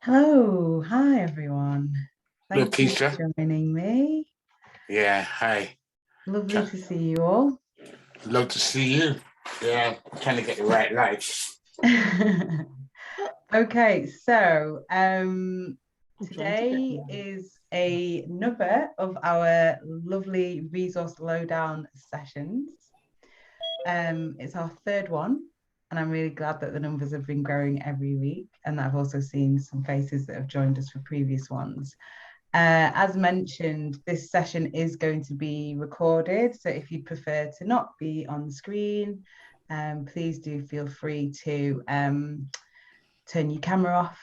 Hello, hi everyone. Hello, Thank you Keisha. for joining me. Yeah, hi. Lovely to see you all. Love to see you. Yeah, trying to get the right life. Okay, so today is another of our lovely resource lowdown sessions. It's our third one, and I'm really glad that the numbers have been growing every week, and that I've also seen some faces that have joined us for previous ones. As mentioned, this session is going to be recorded, so if you prefer to not be on the screen, please do feel free to turn your camera off,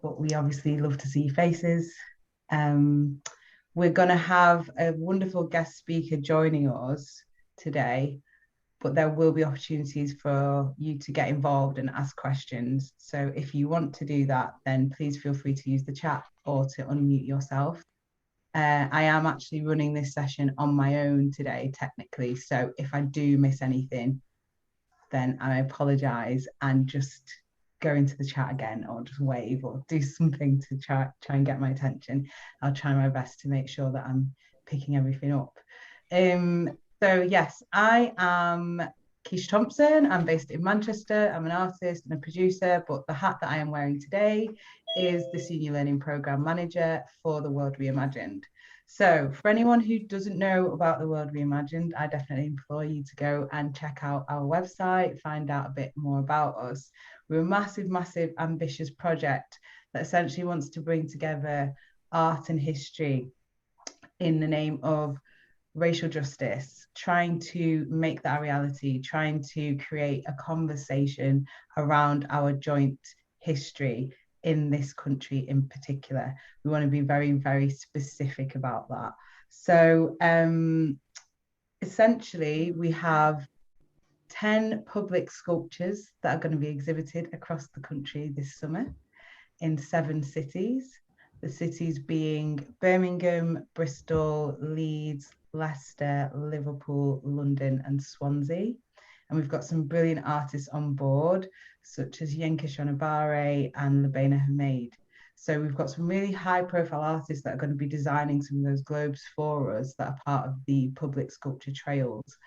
but we obviously love to see faces. We're going to have a wonderful guest speaker joining us today, but there will be opportunities for you to get involved and ask questions. So if you want to do that, then please feel free to use the chat or to unmute yourself. I am actually running this session on my own today, technically. So if I do miss anything, then I apologize and just go into the chat again or just wave or do something to try and get my attention. I'll try my best to make sure that I'm picking everything up. So yes, I am Keisha Thompson. I'm based in Manchester. I'm an artist and a producer, but the hat that I am wearing today is the Senior Learning Programme Manager for the World Reimagined. So for anyone who doesn't know about the World Reimagined, I definitely implore you to go and check out our website, find out a bit more about us. We're a massive, massive, ambitious project that essentially wants to bring together art and history in the name of racial justice, trying to make that a reality, trying to create a conversation around our joint history in this country in particular. We want to be very, very specific about that. So essentially, we have 10 public sculptures that are going to be exhibited across the country this summer in 7 cities. The cities being Birmingham, Bristol, Leeds, Leicester, Liverpool, London, and Swansea. And we've got some brilliant artists on board, such as Yenka Shonabare and Labena Hamid. So we've got some really high profile artists that are going to be designing some of those globes for us that are part of the public sculpture trails.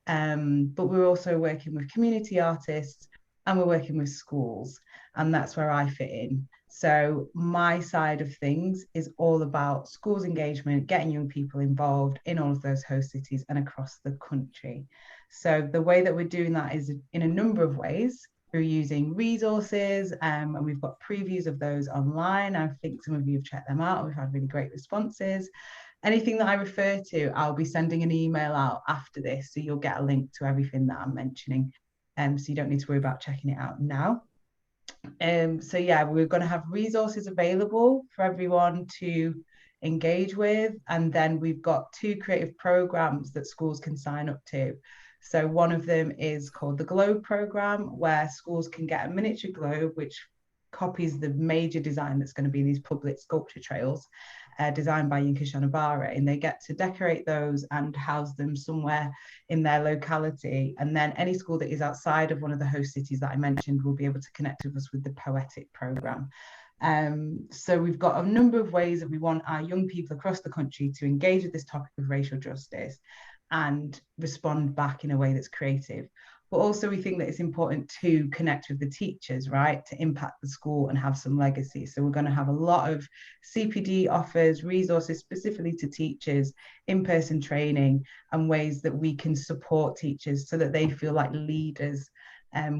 But we're also working with community artists and we're working with schools, and that's where I fit in. So my side of things is all about schools engagement, getting young people involved in all of those host cities and across the country. So the way that we're doing that is in a number of ways. We're using resources, and we've got previews of those online. I think some of you have checked them out. We've had really great responses. Anything that I refer to, I'll be sending an email out after this, so you'll get a link to everything that I'm mentioning. So you don't need to worry about checking it out now. So yeah, we're going to have resources available for everyone to engage with, and then we've got 2 creative programs that schools can sign up to. So one of them is called the Globe program, where schools can get a miniature globe which copies the major design that's going to be in these public sculpture trails, designed by Yinka Shonabare, and they get to decorate those and house them somewhere in their locality. And then any school that is outside of one of the host cities that I mentioned will be able to connect with us with the Poetic programme. So we've got a number of ways that we want our young people across the country to engage with this topic of racial justice and respond back in a way that's creative. But also we think that it's important to connect with the teachers, right, to impact the school and have some legacy. So we're going to have a lot of CPD offers, resources specifically to teachers, in-person training, and ways that we can support teachers so that they feel like leaders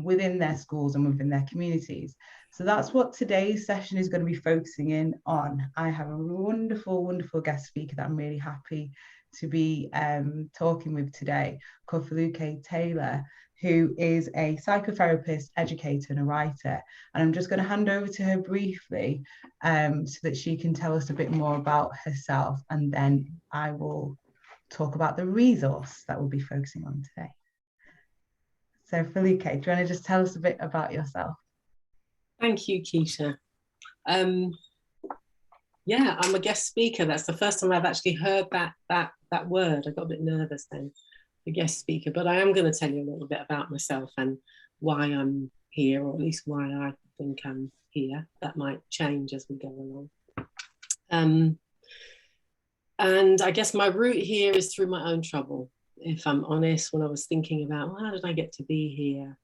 within their schools and within their communities. So that's what today's session is going to be focusing in on. I have a wonderful, wonderful guest speaker that I'm really happy to be talking with today, called Foluke Taylor, who is a psychotherapist, educator, and a writer. And I'm just going to hand over to her briefly so that she can tell us a bit more about herself, and then I will talk about the resource that we'll be focusing on today. So Foluke, do you want to just tell us a bit about yourself? Thank you, Keisha. Yeah, I'm a guest speaker. That's the first time I've actually heard that word. I got a bit nervous then, the guest speaker, but I am going to tell you a little bit about myself and why I'm here, or at least why I think I'm here. That might change as we go along. And I guess my route here is through my own trouble. If I'm honest, when I was thinking about, well, how did I get to be here?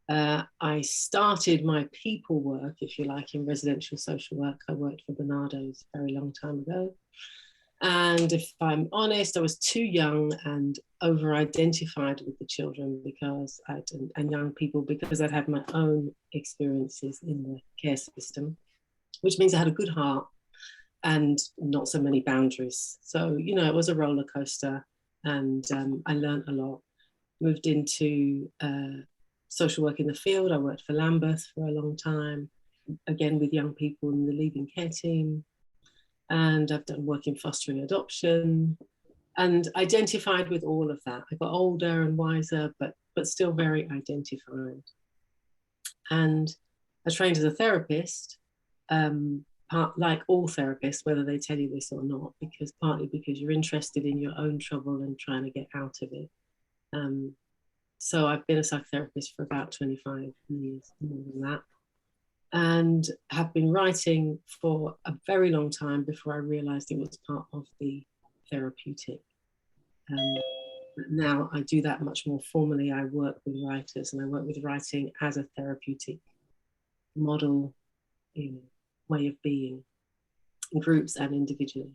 I started my people work, if you like, in residential social work. I worked for Barnardo's a very long time ago. And if I'm honest, I was too young and over-identified with the children because and young people, because I'd had my own experiences in the care system, which means I had a good heart and not so many boundaries. So, you know, it was a roller coaster, and I learned a lot. Moved into social work in the field. I worked for Lambeth for a long time, again with young people in the leaving care team. And I've done work in fostering adoption and identified with all of that. I got older and wiser, but still very identified. And I trained as a therapist, like all therapists, whether they tell you this or not, partly because you're interested in your own trouble and trying to get out of it. So I've been a psychotherapist for about 25 years, more than that, and have been writing for a very long time before I realized it was part of the therapeutic. But now I do that much more formally. I work with writers, and I work with writing as a therapeutic model, way of being, in groups and individually.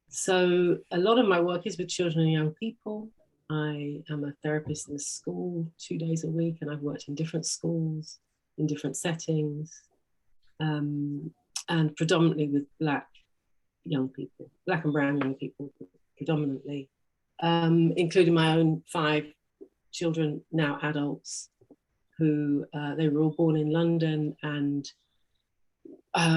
So a lot of my work is with children and young people. I am a therapist in a school 2 days a week, and I've worked in different schools, in different settings, and predominantly with Black young people, Black and brown young people predominantly, including my own 5 children, now adults, who they were all born in London. And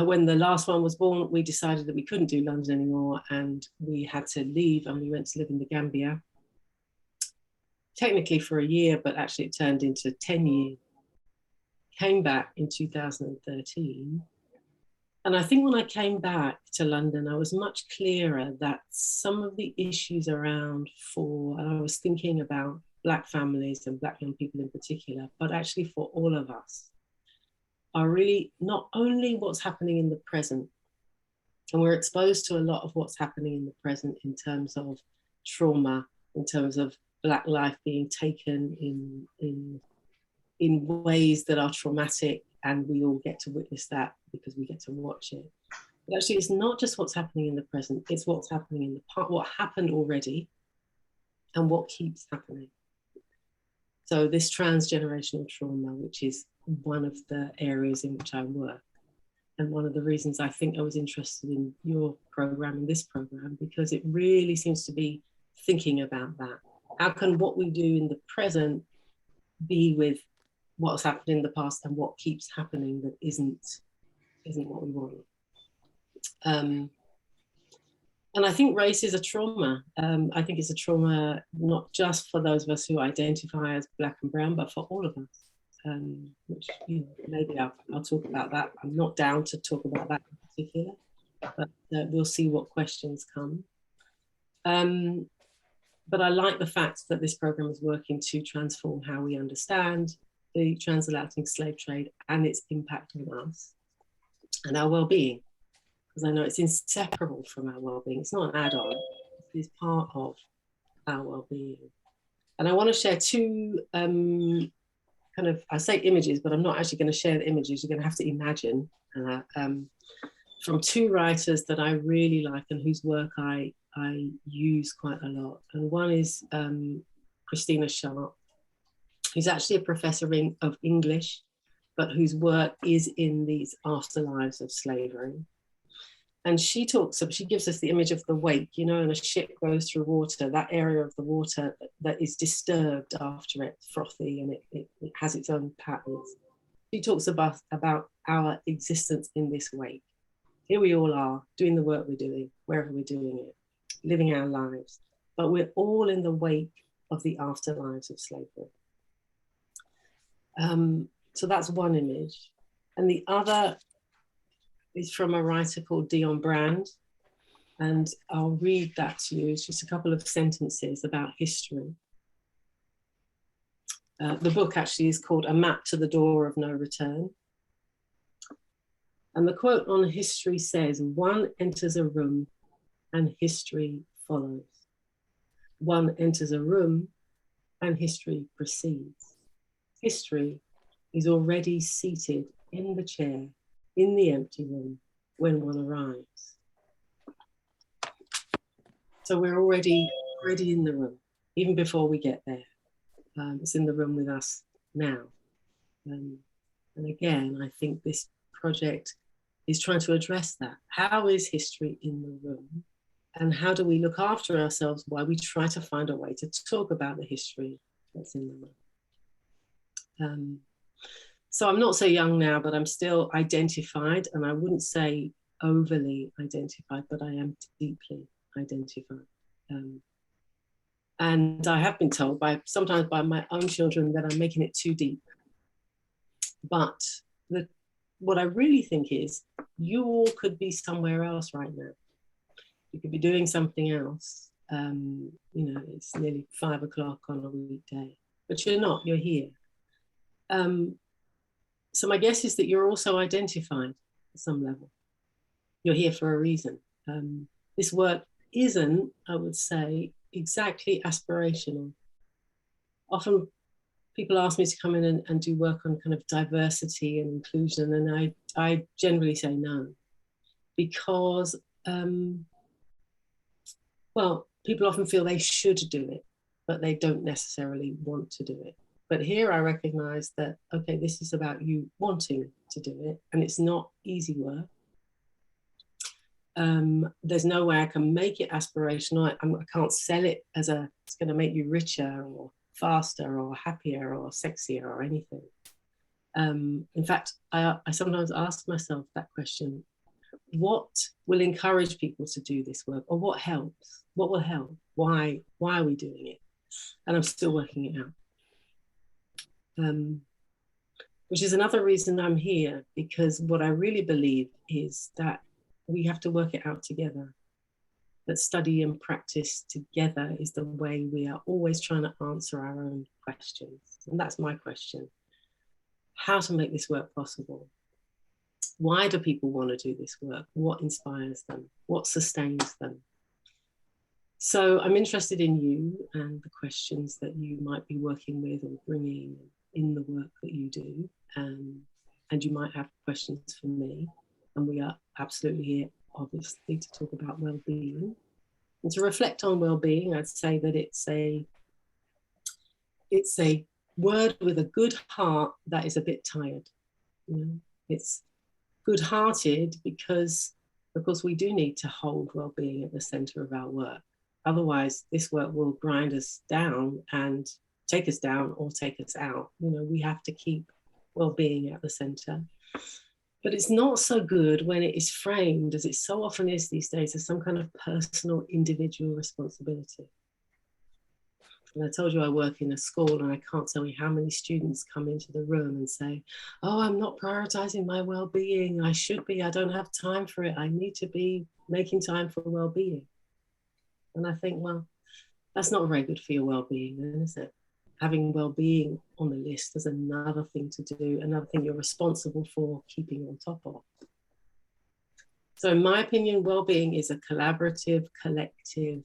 when the last one was born, we decided that we couldn't do London anymore, and we had to leave, and we went to live in the Gambia, technically for a year, but actually it turned into 10 years. Came back in 2013. And I think when I came back to London, I was much clearer that some of the issues around and I was thinking about Black families and Black young people in particular, but actually for all of us, are really not only what's happening in the present, and we're exposed to a lot of what's happening in the present in terms of trauma, in terms of Black life being taken in ways that are traumatic, and we all get to witness that because we get to watch it. But actually, it's not just what's happening in the present, it's what's happening in the past, what happened already, and what keeps happening. So this transgenerational trauma, which is one of the areas in which I work, and one of the reasons I think I was interested in your program and this program, because it really seems to be thinking about that. How can what we do in the present be with what's happened in the past and what keeps happening that isn't what we want? And I think race is a trauma. I think it's a trauma not just for those of us who identify as Black and brown, but for all of us. Which, you know, maybe I'll talk about that. I'm not down to talk about that in particular, but we'll see what questions come. But I like the fact that this program is working to transform how we understand the transatlantic slave trade and its impact on us and our well-being, because I know it's inseparable from our well-being. It's not an add-on, it's part of our well-being. And I want to share 2 I say images, but I'm not actually going to share the images. You're going to have to imagine from 2 writers that I really like and whose work I use quite a lot. And one is Christina Sharp, who's actually a professor of English, but whose work is in these afterlives of slavery. And she gives us the image of the wake, you know, and a ship goes through water, that area of the water that is disturbed after it's frothy and it has its own patterns. She talks about our existence in this wake. Here we all are doing the work we're doing, wherever we're doing it, living our lives, but we're all in the wake of the afterlives of slavery. So that's one image. And the other is from a writer called Dion Brand. And I'll read that to you. It's just a couple of sentences about history. The book actually is called A Map to the Door of No Return. And the quote on history says, "One enters a room and history follows. One enters a room and history proceeds. History is already seated in the chair in the empty room when one arrives." So we're already in the room, even before we get there. It's in the room with us now. And again, I think this project is trying to address that. How is history in the room? And how do we look after ourselves while we try to find a way to talk about the history that's in the room? So I'm not so young now, but I'm still identified, and I wouldn't say overly identified, but I am deeply identified. And I have been told sometimes by my own children that I'm making it too deep. But what I really think is, you all could be somewhere else right now. You could be doing something else. It's nearly 5 o'clock on a weekday, but you're not, you're here. So my guess is that you're also identified at some level. You're here for a reason. This work isn't, I would say, exactly aspirational. Often people ask me to come in and do work on kind of diversity and inclusion, and I generally say no, because, people often feel they should do it, but they don't necessarily want to do it. But here I recognize that, okay, this is about you wanting to do it, and it's not easy work. There's no way I can make it aspirational. I can't sell it as it's going to make you richer or faster or happier or sexier or anything. In fact, I sometimes ask myself that question: what will encourage people to do this work, or what helps? What will help? Why are we doing it? And I'm still working it out. Which is another reason I'm here, because what I really believe is that we have to work it out together. That study and practice together is the way we are always trying to answer our own questions. And that's my question: how to make this work possible? Why do people want to do this work? What inspires them? What sustains them? So I'm interested in you and the questions that you might be working with or bringing in the work that you do. And you might have questions for me. And we are absolutely here, obviously, to talk about well-being. And to reflect on well-being, I'd say that it's a word with a good heart that is a bit tired. It's good-hearted because, of course, we do need to hold well-being at the center of our work. Otherwise, this work will grind us down and take us down or take us out. We have to keep well-being at the center. But it's not so good when it is framed, as it so often is these days, as some kind of personal, individual responsibility. And I told you I work in a school, and I can't tell you how many students come into the room and say, "Oh, I'm not prioritizing my well-being. I should be. I don't have time for it. I need to be making time for well-being." And I think, well, that's not very good for your well-being, then, is it? Having well-being on the list is another thing to do, another thing you're responsible for keeping on top of. So in my opinion, well-being is a collaborative, collective,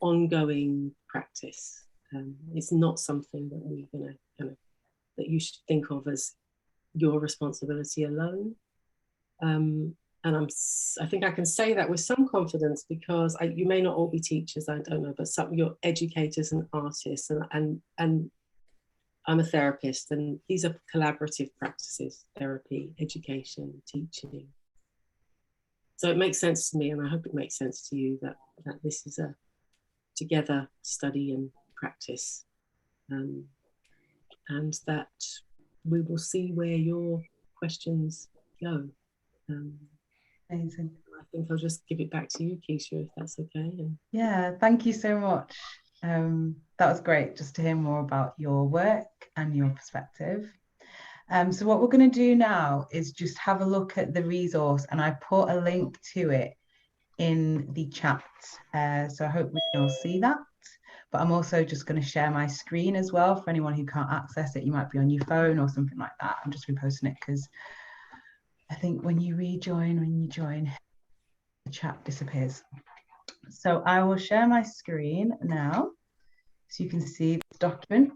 ongoing practice. It's not something that we're going to that you should think of as your responsibility alone. And I think I can say that with some confidence, because you may not all be teachers, I don't know, but you're educators and artists, and I'm a therapist, and these are collaborative practices: therapy, education, teaching. So it makes sense to me, and I hope it makes sense to you, that this is a together study and practice, and that we will see where your questions go. Amazing. I think I'll just give it back to you, Keisha, if that's okay. Yeah, thank you so much. That was great, just to hear more about your work and your perspective. So what we're going to do now is just have a look at the resource, and I put a link to it in the chat. So I hope we can all see that. But I'm also just going to share my screen as well for anyone who can't access it. You might be on your phone or something like that. I'm just reposting it because I think when you join, the chat disappears. So I will share my screen now so you can see this document.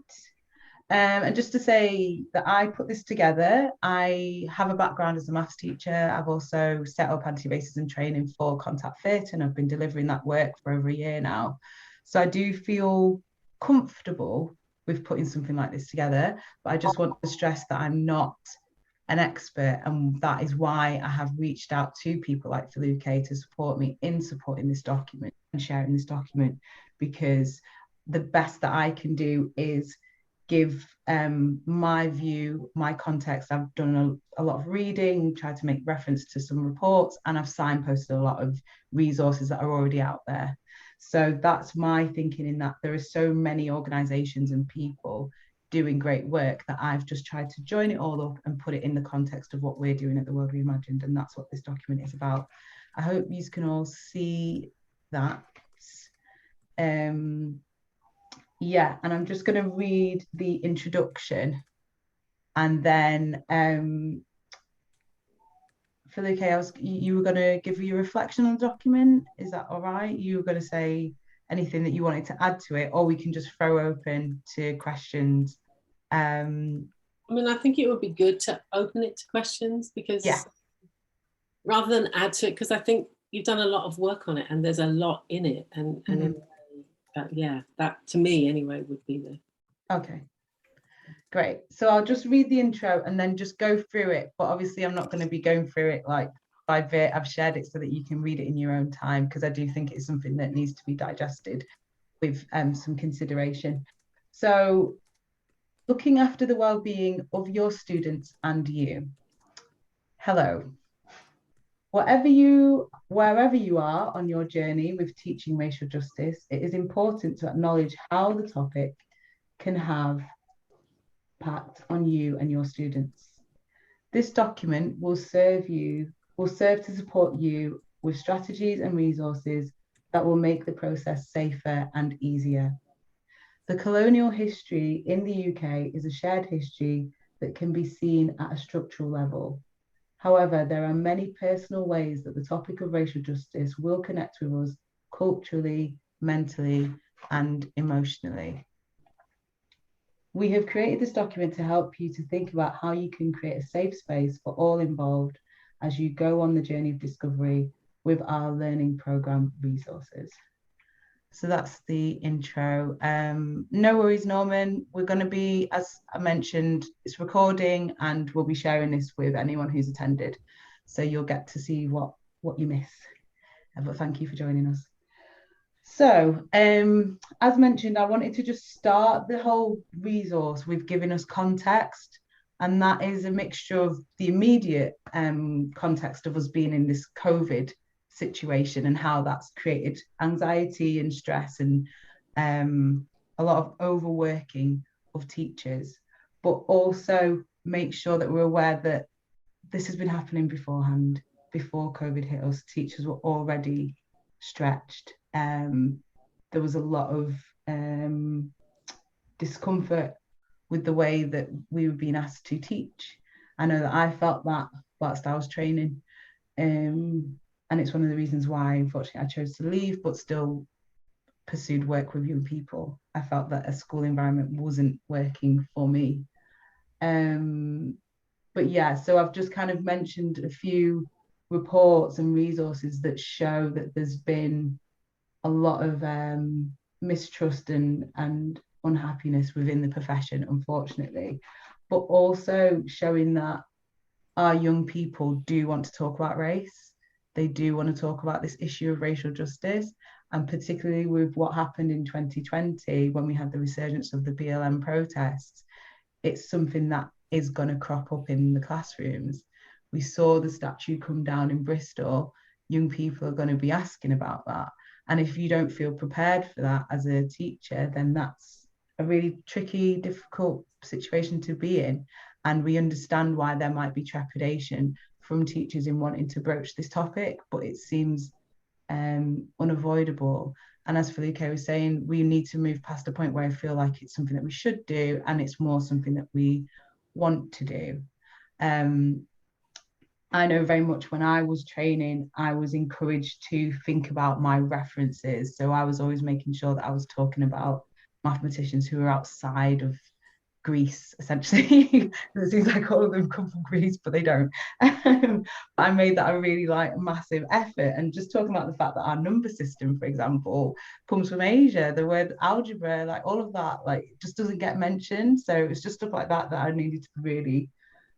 And just to say that I put this together, I have a background as a maths teacher. I've also set up anti-racism training for Contact Fit, and I've been delivering that work for over a year now. So I do feel comfortable with putting something like this together, but I just want to stress that I'm not an expert, and that is why I have reached out to people like Foluke to support me in supporting this document and sharing this document, because the best that I can do is give my view, my context. I've done a lot of reading, tried to make reference to some reports, and I've signposted a lot of resources that are already out there. So that's my thinking, in that there are so many organisations and people doing great work that I've just tried to join it all up and put it in the context of what we're doing at the World Reimagined, and that's what this document is about. I hope you can all see that. Yeah, and I'm just going to read the introduction, and then Felipe, you were going to give your reflection on the document. Is that all right? You were going to say anything that you wanted to add to it, or we can just throw open to questions. I mean, I think it would be good to open it to questions, because rather than add to it, because I think you've done a lot of work on it and there's a lot in it, and that to me anyway would be the okay. Great. So I'll just read the intro and then just go through it. But obviously, I'm not going to be going through it like by bit. I've shared it so that you can read it in your own time, because I do think it's something that needs to be digested with some consideration. So, looking after the well-being of your students and you. Hello. Wherever you are on your journey with teaching racial justice, it is important to acknowledge how the topic can have impact on you and your students. This document will serve to support you with strategies and resources that will make the process safer and easier. The colonial history in the UK is a shared history that can be seen at a structural level. However, there are many personal ways that the topic of racial justice will connect with us culturally, mentally, and emotionally. We have created this document to help you to think about how you can create a safe space for all involved as you go on the journey of discovery with our learning programme resources. So that's the intro. No worries, Norman. We're going to be, as I mentioned, it's recording, and we'll be sharing this with anyone who's attended. So you'll get to see what you miss. But thank you for joining us. So, as mentioned, I wanted to just start the whole resource with giving us context, and that is a mixture of the immediate context of us being in this COVID situation and how that's created anxiety and stress and a lot of overworking of teachers, but also make sure that we're aware that this has been happening beforehand. Before COVID hit us, teachers were already stretched. There was a lot of discomfort with the way that we were being asked to teach. I know that I felt that whilst I was training. And it's one of the reasons why, unfortunately, I chose to leave, but still pursued work with young people. I felt that a school environment wasn't working for me. But yeah, so I've just kind of mentioned a few reports and resources that show that there's been a lot of mistrust and unhappiness within the profession, unfortunately, but also showing that our young people do want to talk about race. They do want to talk about this issue of racial justice, and particularly with what happened in 2020 when we had the resurgence of the BLM protests, it's something that is going to crop up in the classrooms. We saw the statue come down in Bristol. Young people are going to be asking about that. And if you don't feel prepared for that as a teacher, then that's a really tricky, difficult situation to be in. And we understand why there might be trepidation from teachers in wanting to broach this topic, but it seems unavoidable. And as Foluke was saying, we need to move past a point where I feel like it's something that we should do, and it's more something that we want to do. And I know very much when I was training, I was encouraged to think about my references. So I was always making sure that I was talking about mathematicians who were outside of Greece, essentially. It seems like all of them come from Greece, but they don't. I made that a really like massive effort. And just talking about the fact that our number system, for example, comes from Asia, the word algebra, like all of that, like just doesn't get mentioned. So it's just stuff like that that I needed to be really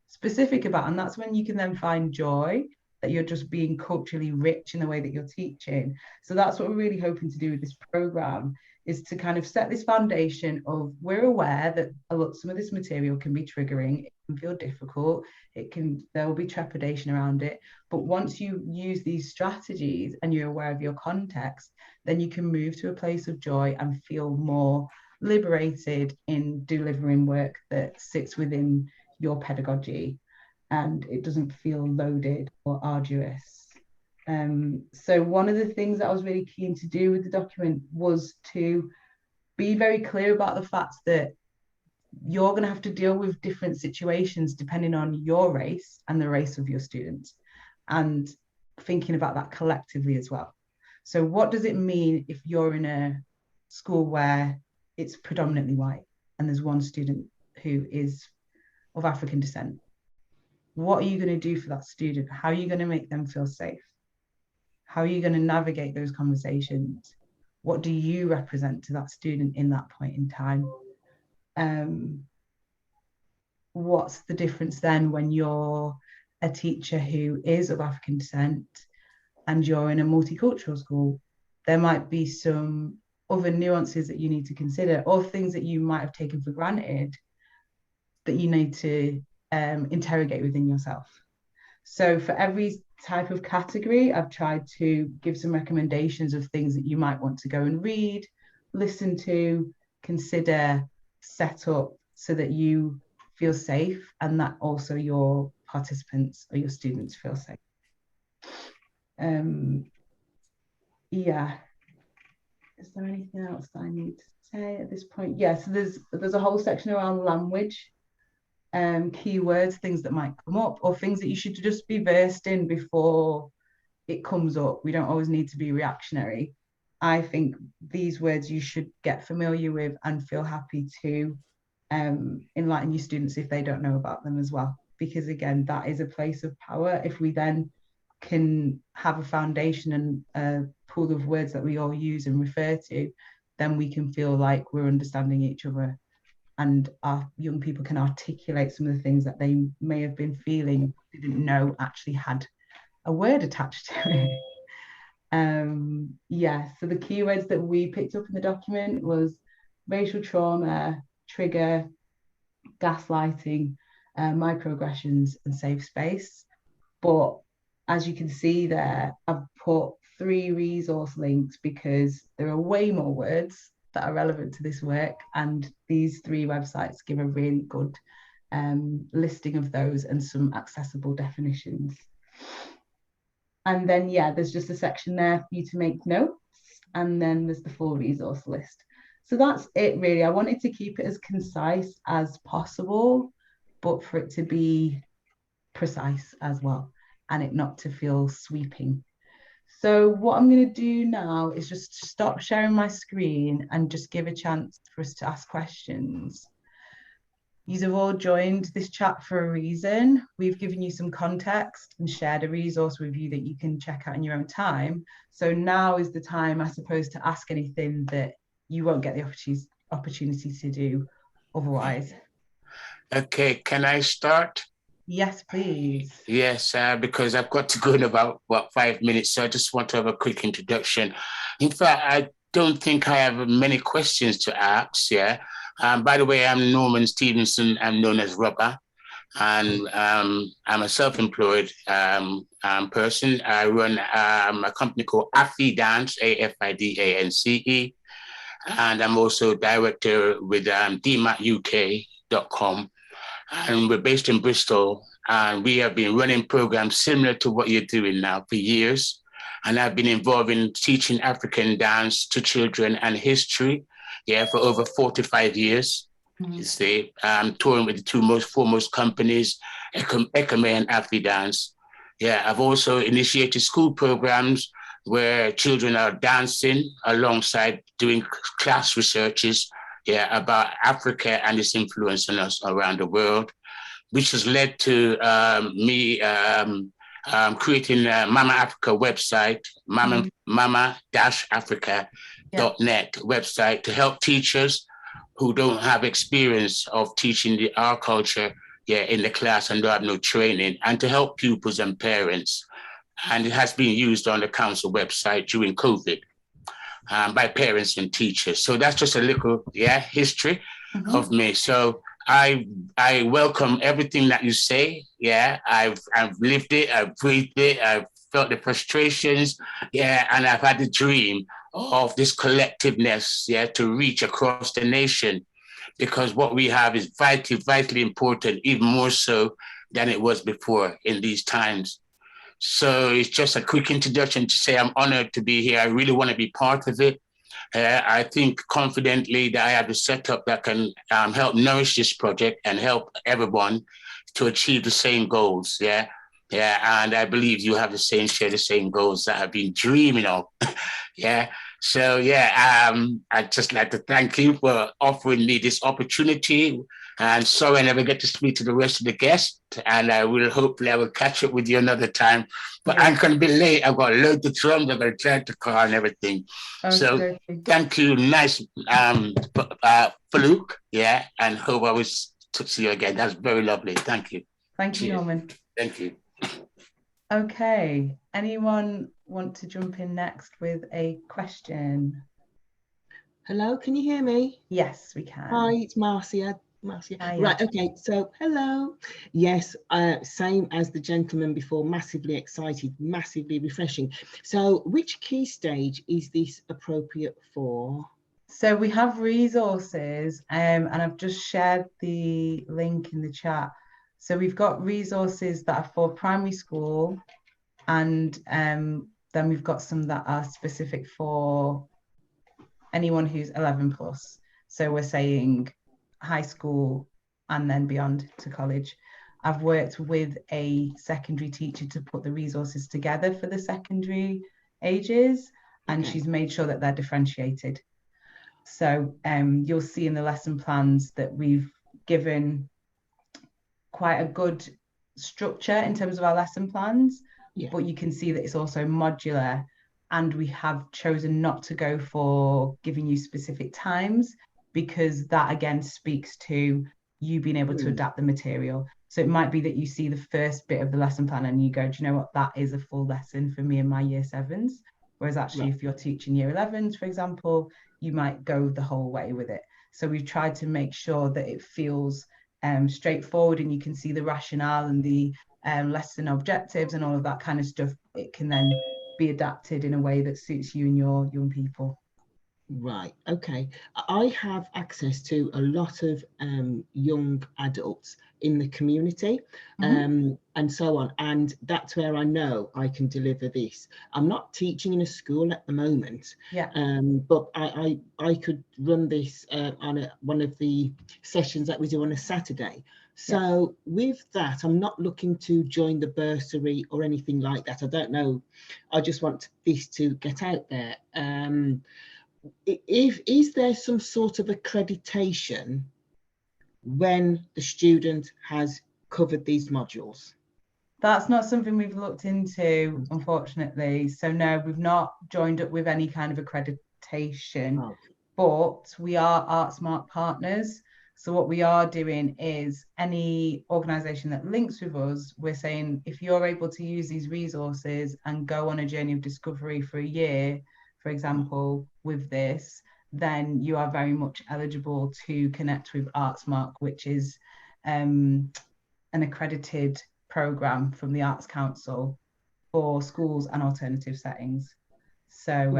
specific about. And that's when you can then find joy that you're just being culturally rich in the way that you're teaching. So that's what we're really hoping to do with this program, is to kind of set this foundation of, we're aware that some of this material can be triggering, it can feel difficult, there will be trepidation around it. But once you use these strategies and you're aware of your context, then you can move to a place of joy and feel more liberated in delivering work that sits within your pedagogy, and it doesn't feel loaded or arduous. So one of the things that I was really keen to do with the document was to be very clear about the fact that you're going to have to deal with different situations depending on your race and the race of your students, and thinking about that collectively as well. So what does it mean if you're in a school where it's predominantly white and there's one student who is of African descent? What are you going to do for that student? How are you going to make them feel safe? How are you going to navigate those conversations? What do you represent to that student in that point in time? What's the difference then when you're a teacher who is of African descent and you're in a multicultural school? There might be some other nuances that you need to consider, or things that you might have taken for granted that you need to interrogate within yourself. So for every type of category, I've tried to give some recommendations of things that you might want to go and read, listen to, consider, set up, so that you feel safe and that also your participants or your students feel safe. Yeah. Is there anything else that I need to say at this point? Yeah, so there's a whole section around language, keywords, things that might come up, or things that you should just be versed in before it comes up. We don't always need to be reactionary. I think these words you should get familiar with and feel happy to enlighten your students if they don't know about them as well. Because again, that is a place of power. If we then can have a foundation and a pool of words that we all use and refer to, then we can feel like we're understanding each other, and our young people can articulate some of the things that they may have been feeling, didn't know actually had a word attached to it. Yeah, so the keywords that we picked up in the document was racial trauma, trigger, gaslighting, microaggressions, and safe space. But as you can see there, I've put 3 resource links because there are way more words that are relevant to this work, and these 3 websites give a really good listing of those and some accessible definitions. And then, yeah, there's just a section there for you to make notes, and then there's the full resource list. So that's it, really. I wanted to keep it as concise as possible, but for it to be precise as well, and it not to feel sweeping. So what I'm going to do now is just stop sharing my screen and just give a chance for us to ask questions. You have all joined this chat for a reason. We've given you some context and shared a resource with you that you can check out in your own time. So now is the time, I suppose, to ask anything that you won't get the opportunity to do otherwise. Okay, can I start? Yes, please. Yes, because I've got to go in about 5 minutes, so I just want to have a quick introduction. In fact, I don't think I have many questions to ask. Yeah. By the way, I'm Norman Stevenson. I'm known as Rubber, and I'm a self-employed person. I run a company called Afidance, AFIDANCE, and I'm also director with DMATUK.com, and we're based in Bristol. And we have been running programs similar to what you're doing now for years. And I've been involved in teaching African dance to children and history, for over 45 years. You see, touring with the 2 most foremost companies, Ekame and Afidance. Yeah, I've also initiated school programs where children are dancing alongside doing class researches, yeah, about Africa and its influence on us around the world, which has led to me creating a Mama Africa website, mama-africa.net website to help teachers who don't have experience of teaching our culture in the class and don't have no training, and to help pupils and parents. And it has been used on the council website during COVID by parents and teachers. So that's just a little history of me. So I welcome everything that you say. Yeah, I've lived it, I've breathed it, I've felt the frustrations, and I've had the dream of this collectiveness, to reach across the nation, because what we have is vitally important, even more so than it was before in these times. So it's just a quick introduction to say I'm honored to be here. I really want to be part of it. I think confidently that I have a setup that can help nourish this project and help everyone to achieve the same goals. Yeah. And I believe you have share the same goals that I've been dreaming of. Yeah. So, I'd just like to thank you for offering me this opportunity. And sorry I never get to speak to the rest of the guests. And I will catch up with you another time. But I'm going to be late. I've got loads of drums. I've got to drive the car and everything. So thank you. Nice, Foluke. Yeah. And hope I will see you again. That's very lovely. Thank you. Thank you, Norman. Thank you. Okay. Anyone want to jump in next with a question? Hello, can you hear me? Yes, we can. Hi, it's Marcia. Hi. Right, okay, so hello. Yes, same as the gentleman before, massively excited, massively refreshing. So which key stage is this appropriate for? So we have resources, and I've just shared the link in the chat. So we've got resources that are for primary school, and then we've got some that are specific for anyone who's 11 plus. So we're saying high school and then beyond to college. I've worked with a secondary teacher to put the resources together for the secondary ages, and she's made sure that they're differentiated. So you'll see in the lesson plans that we've given quite a good structure in terms of our lesson plans, but you can see that it's also modular, and we have chosen not to go for giving you specific times, because that again speaks to you being able to adapt the material. So it might be that you see the first bit of the lesson plan and you go, do you know what, that is a full lesson for me in my year 7s. Whereas actually if you're teaching year 11s, for example, you might go the whole way with it. So we've tried to make sure that it feels straightforward, and you can see the rationale and the lesson objectives and all of that kind of stuff. It can then be adapted in a way that suits you and your young people. Right, okay. I have access to a lot of young adults in the community and so on, and that's where I know I can deliver this. I'm not teaching in a school at the moment, but I could run this on one of the sessions that we do on a Saturday. So with that, I'm not looking to join the bursary or anything like that. I don't know. I just want this to get out there. Is there some sort of accreditation when the student has covered these modules? That's not something we've looked into, unfortunately. So no, we've not joined up with any kind of accreditation, but we are ArtSmart partners. So what we are doing is any organisation that links with us, we're saying, if you're able to use these resources and go on a journey of discovery for a year, for example, with this, then you are very much eligible to connect with ArtSmart, which is an accredited programme from the Arts Council for schools and alternative settings. So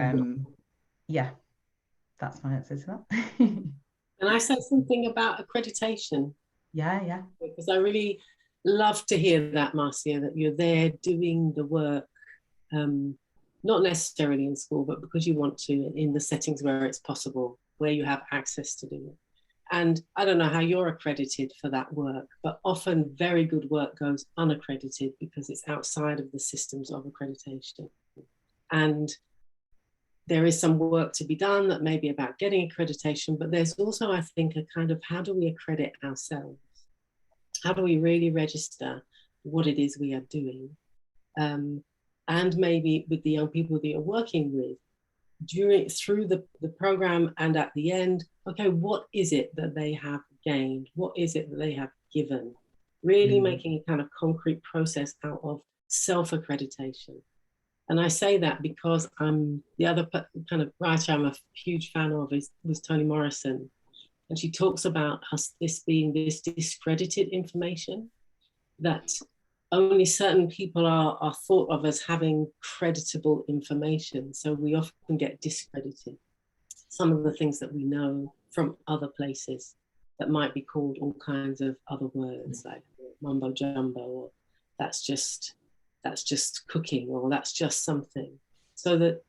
that's my answer to that. Can I say something about accreditation? Yeah. Because I really love to hear that, Marcia, that you're there doing the work, not necessarily in school, but because you want to, in the settings where it's possible, where you have access to do it. And I don't know how you're accredited for that work, but often very good work goes unaccredited because it's outside of the systems of accreditation. And there is some work to be done that may be about getting accreditation, but there's also, I think, a kind of how do we accredit ourselves? How do we really register what it is we are doing? And maybe with the young people that you're working with, through the program and at the end, okay, what is it that they have gained? What is it that they have given? Really making a kind of concrete process out of self-accreditation. And I say that because the other kind of writer I'm a huge fan of was Toni Morrison. And she talks about this being this discredited information, that only certain people are thought of as having creditable information. So we often get discredited. Some of the things that we know from other places that might be called all kinds of other words, like mumbo jumbo, or that's just cooking, or that's just something. So that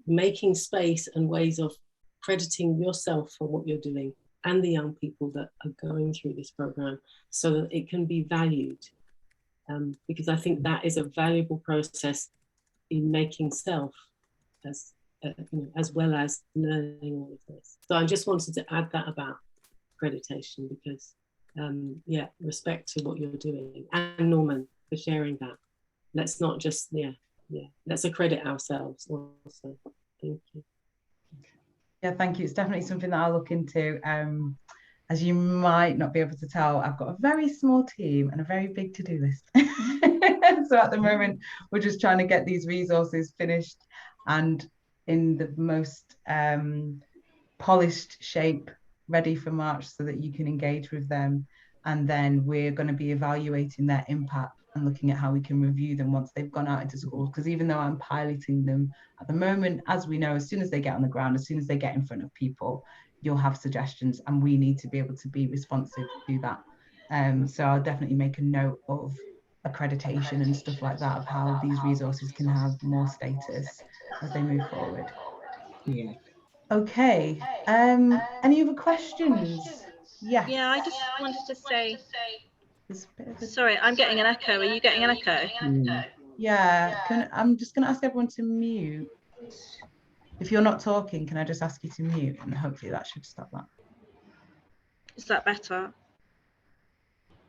making space and ways of crediting yourself for what you're doing and the young people that are going through this program so that it can be valued. Because I think that is a valuable process in making self as well as learning all of this. So I just wanted to add that about accreditation because, respect to what you're doing. And Norman, for sharing that. Let's not just, let's accredit ourselves also. Thank you. Yeah, thank you. It's definitely something that I'll look into. As you might not be able to tell, I've got a very small team and a very big to-do list. So at the moment, we're just trying to get these resources finished and in the most polished shape, ready for March so that you can engage with them. And then we're going to be evaluating their impact and looking at how we can review them once they've gone out into schools. Because even though I'm piloting them at the moment, as we know, as soon as they get on the ground, as soon as they get in front of people, you'll have suggestions and we need to be able to be responsive to that. So I'll definitely make a note of accreditation and stuff like that, of how these resources can have more status as they move forward. Yeah. Okay. Any other questions? Yes. Yeah, I just wanted to say, sorry, I'm getting an echo. Are you getting an echo? Yeah, I'm just going to ask everyone to mute. If you're not talking, can I just ask you to mute, and hopefully that should stop that. Is that better?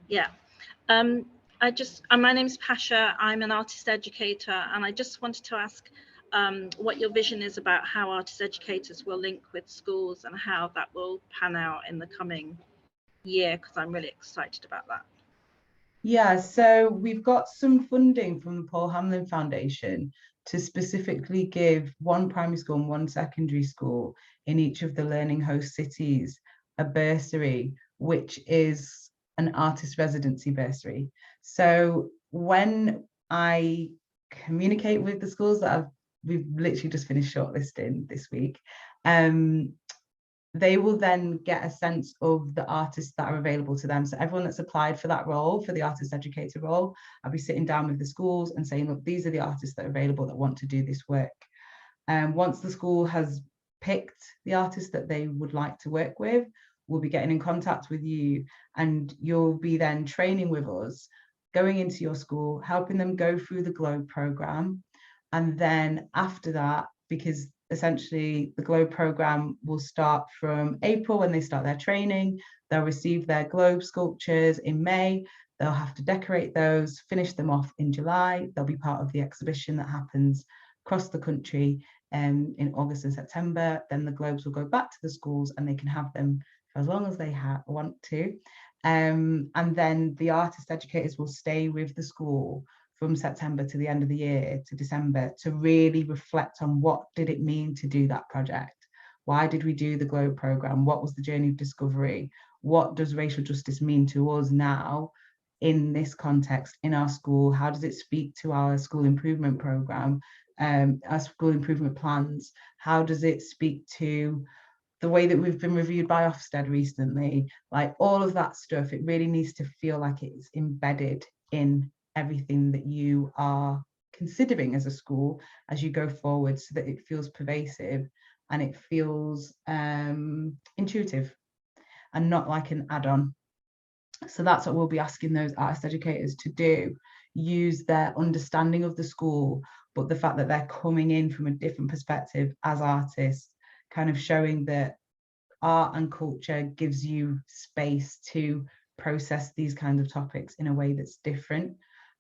Yeah. My name's Pasha. I'm an artist educator, and I just wanted to ask what your vision is about how artist educators will link with schools and how that will pan out in the coming year, because I'm really excited about that. Yeah, so we've got some funding from the Paul Hamlin Foundation to specifically give one primary school and one secondary school in each of the learning host cities a bursary, which is an artist residency bursary. So when I communicate with the schools that we've literally just finished shortlisting this week, they will then get a sense of the artists that are available to them. So everyone that's applied for that role, for the artist educator role, I'll be sitting down with the schools and saying, look, these are the artists that are available that want to do this work. Once the school has picked the artists that they would like to work with, we'll be getting in contact with you, and you'll be then training with us, going into your school, helping them go through the Globe program. And then after that, because essentially the Globe program will start from April when they start their training, they'll receive their Globe sculptures in May, they'll have to decorate those, finish them off in July, they'll be part of the exhibition that happens across the country in August and September. Then the Globes will go back to the schools and they can have them for as long as they want to. And then the artist educators will stay with the school from September to the end of the year, to December, to really reflect on what did it mean to do that project? Why did we do the Globe program? What was the journey of discovery? What does racial justice mean to us now in this context, in our school? How does it speak to our school improvement program, our school improvement plans? How does it speak to the way that we've been reviewed by Ofsted recently? Like all of that stuff, it really needs to feel like it's embedded in everything that you are considering as a school as you go forward, so that it feels pervasive and it feels intuitive. and not like an add-on. So that's what we'll be asking those artist educators to do, use their understanding of the school, but the fact that they're coming in from a different perspective as artists, kind of showing that art and culture gives you space to process these kinds of topics in a way that's different,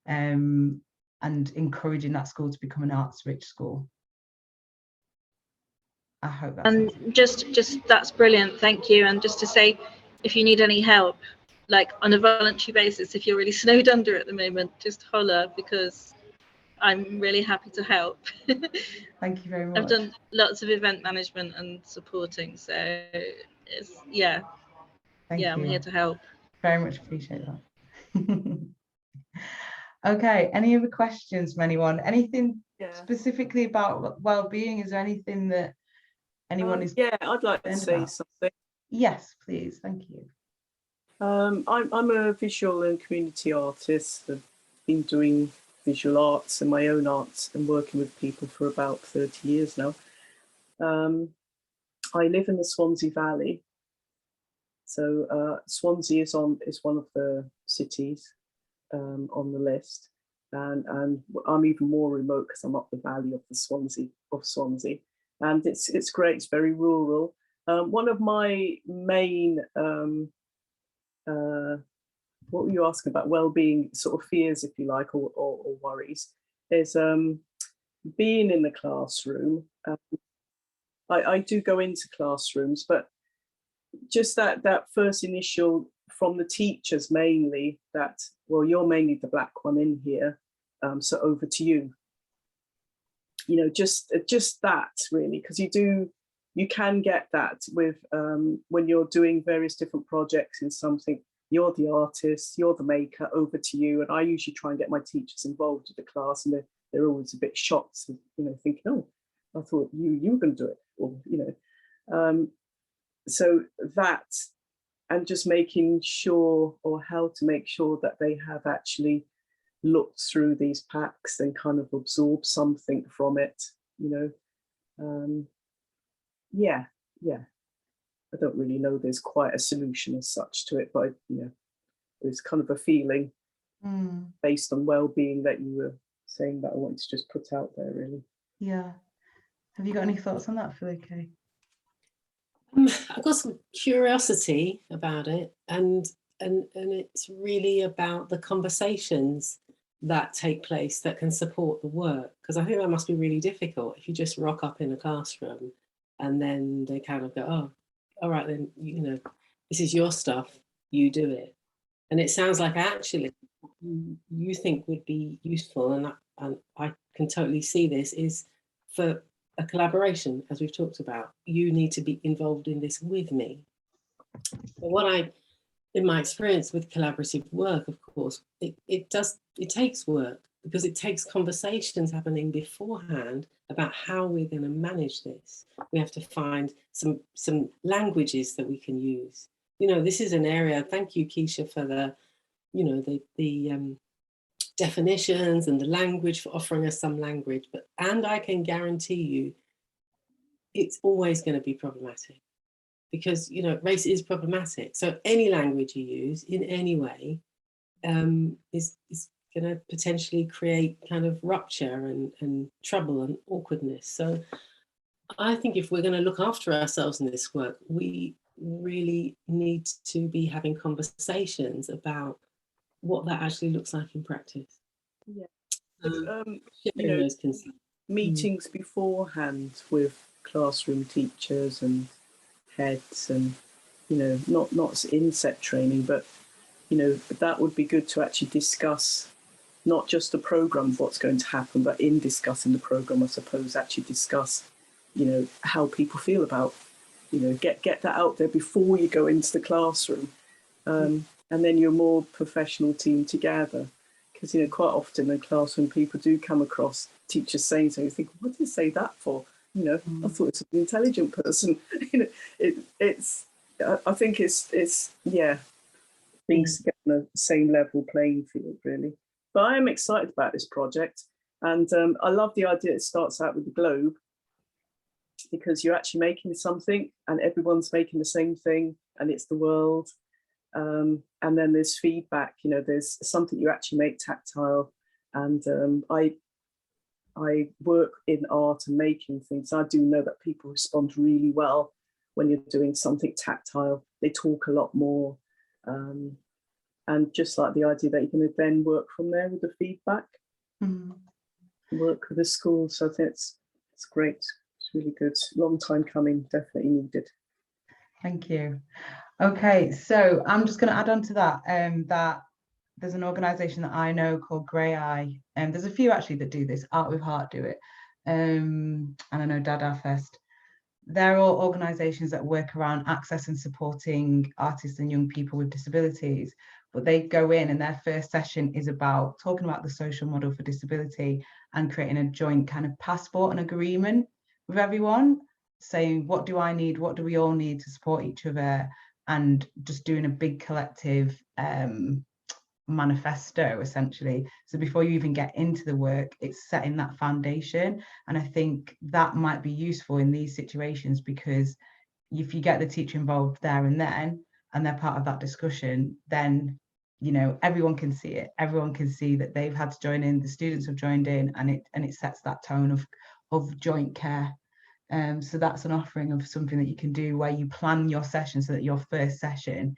and encouraging that school to become an arts-rich school. I hope that's just that's brilliant, thank you. And just to say, if you need any help, like on a voluntary basis, if you're really snowed under at the moment, just holler, because I'm really happy to help. Thank you very much. I've done lots of event management and supporting, so it's Thank you. I'm here to help. Very much appreciate that. Okay, any other questions from anyone? Anything specifically about well-being? Is there anything that anyone is? Yeah, I'd like to say something. Yes, please. Thank you. I'm a visual and community artist. I've been doing visual arts and my own arts and working with people for about 30 years now. I live in the Swansea Valley. So Swansea is one of the cities on the list, and I'm even more remote because I'm up the valley of Swansea, and it's great. It's very rural. One of my main what were you asking about? Well-being sort of fears, if you like, or worries, is being in the classroom. I do go into classrooms, but just that first initial from the teachers mainly, that, well, you're mainly the black one in here, so over to you. You know, just that really, because you can get that with when you're doing various different projects in something. You're the artist, you're the maker, over to you. And I usually try and get my teachers involved with the class, and they're always a bit shocked, you know, thinking, oh, I thought you were going to do it, or you know. So that, and just making sure, or how to make sure that they have actually looked through these packs and kind of absorbed something from it, you know. Yeah. I don't really know there's quite a solution as such to it, but you know, there's kind of a feeling based on well-being that you were saying that I wanted to just put out there, really. Yeah. Have you got any thoughts on that, Foluke? I've got some curiosity about it, and it's really about the conversations that take place that can support the work, because I think that must be really difficult if you just rock up in a classroom and then they kind of go, oh, all right, then, you know, this is your stuff, you do it. And it sounds like actually you think would be useful, and I can totally see this, is for a collaboration, as we've talked about. You need to be involved in this with me. But in my experience with collaborative work, of course, it takes work, because it takes conversations happening beforehand about how we're going to manage this. We have to find some languages that we can use. You know, this is an area, thank you, Keisha, for the, you know, the definitions and the language, for offering us some language. And I can guarantee you, it's always going to be problematic, because, you know, race is problematic. So any language you use in any way is going to potentially create kind of rupture and trouble and awkwardness. So I think if we're going to look after ourselves in this work, we really need to be having conversations about what that actually looks like in practice. Yeah. You know, meetings beforehand with classroom teachers and heads, and, you know, not inset training, but, you know, that would be good to actually discuss not just the program of what's going to happen, but in discussing the program, I suppose, actually discuss, you know, how people feel about, you know, get that out there before you go into the classroom, and then you're a more professional team together. Because, you know, quite often in classroom, people do come across teachers saying something, you think, what did they say that for? You know, I thought it's an intelligent person. You know, I think it's yeah, things to get on the same level playing field, really. But I am excited about this project, and I love the idea it starts out with the globe, because you're actually making something and everyone's making the same thing, and it's the world. And then there's feedback, you know, there's something you actually make tactile. And I work in art and making things. I do know that people respond really well when you're doing something tactile. They talk a lot more. And just like the idea that you're going to then work from there with the feedback, work with the school. So I think it's great. It's really good. Long time coming, definitely needed. Thank you. Okay, so I'm just going to add on to that, that there's an organisation that I know called Grey Eye, and there's a few actually that do this. Art with Heart do it, and I know Dada Fest. They're all organisations that work around access and supporting artists and young people with disabilities. But they go in, and their first session is about talking about the social model for disability and creating a joint kind of passport and agreement with everyone, saying, what do I need? What do we all need to support each other? And just doing a big collective manifesto, essentially. So before you even get into the work, it's setting that foundation. And I think that might be useful in these situations, because if you get the teacher involved there and then, and they're part of that discussion, then, you know, everyone can see it. Everyone can see that they've had to join in, the students have joined in, and it sets that tone of joint care. So that's an offering of something that you can do, where you plan your session so that your first session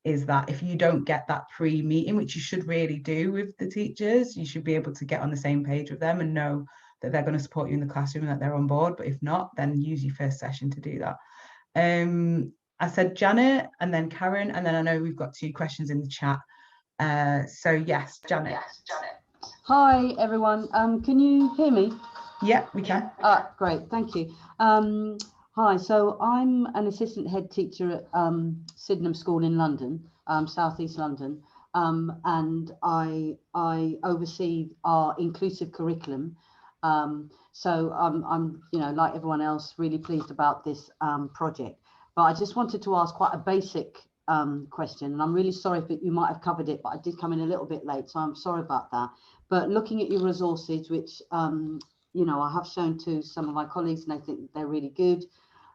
is that if you don't get that pre-meeting, which you should really do with the teachers, you should be able to get on the same page with them and know that they're going to support you in the classroom and that they're on board. But if not, then use your first session to do that. I said Janet and then Karen, and then I know we've got 2 questions in the chat. So yes, Janet. Hi everyone, can you hear me? Yeah, we can. Great, thank you. Hi, so I'm an assistant head teacher at Sydenham School in London, Southeast London, and I oversee our inclusive curriculum. So I'm, you know, like everyone else, really pleased about this project. But I just wanted to ask quite a basic question, and I'm really sorry if you might have covered it, but I did come in a little bit late, so I'm sorry about that. But looking at your resources, which you know, I have shown to some of my colleagues, and I think they're really good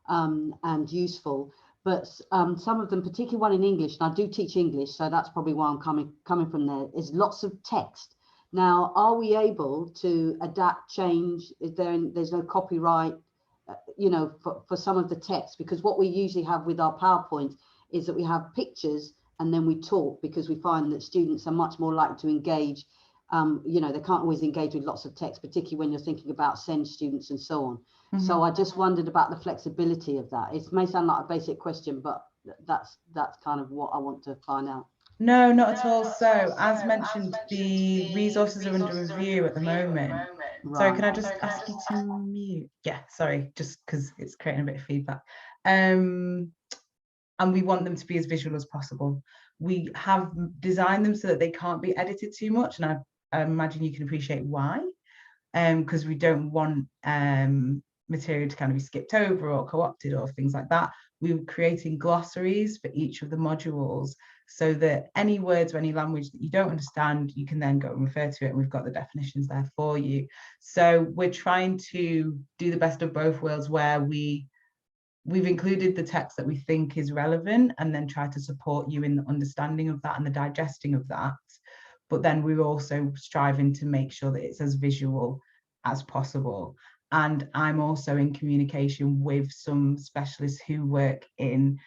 and useful. But some of them, particularly one in English, and I do teach English, so that's probably why I'm coming from there, is lots of text. Now, are we able to adapt, change? There's no copyright, you know, for some of the text? Because what we usually have with our PowerPoint is that we have pictures and then we talk, because we find that students are much more likely to engage. You know, they can't always engage with lots of text, particularly when you're thinking about SEND students and so on. So I just wondered about the flexibility of that. It may sound like a basic question, but that's kind of what I want to find out. No, not at all. So as mentioned, the resources are under review at the moment. Right. Sorry, can I just ask you to mute? Yeah, sorry, just because it's creating a bit of feedback. And we want them to be as visual as possible. We have designed them so that they can't be edited too much, and I imagine you can appreciate why, because we don't want material to kind of be skipped over or co-opted or things like that. We were creating glossaries for each of the modules, so that any words or any language that you don't understand, you can then go and refer to it, and we've got the definitions there for you. So we're trying to do the best of both worlds, where we've included the text that we think is relevant, and then try to support you in the understanding of that and the digesting of that. But then we're also striving to make sure that it's as visual as possible. And I'm also in communication with some specialists who work in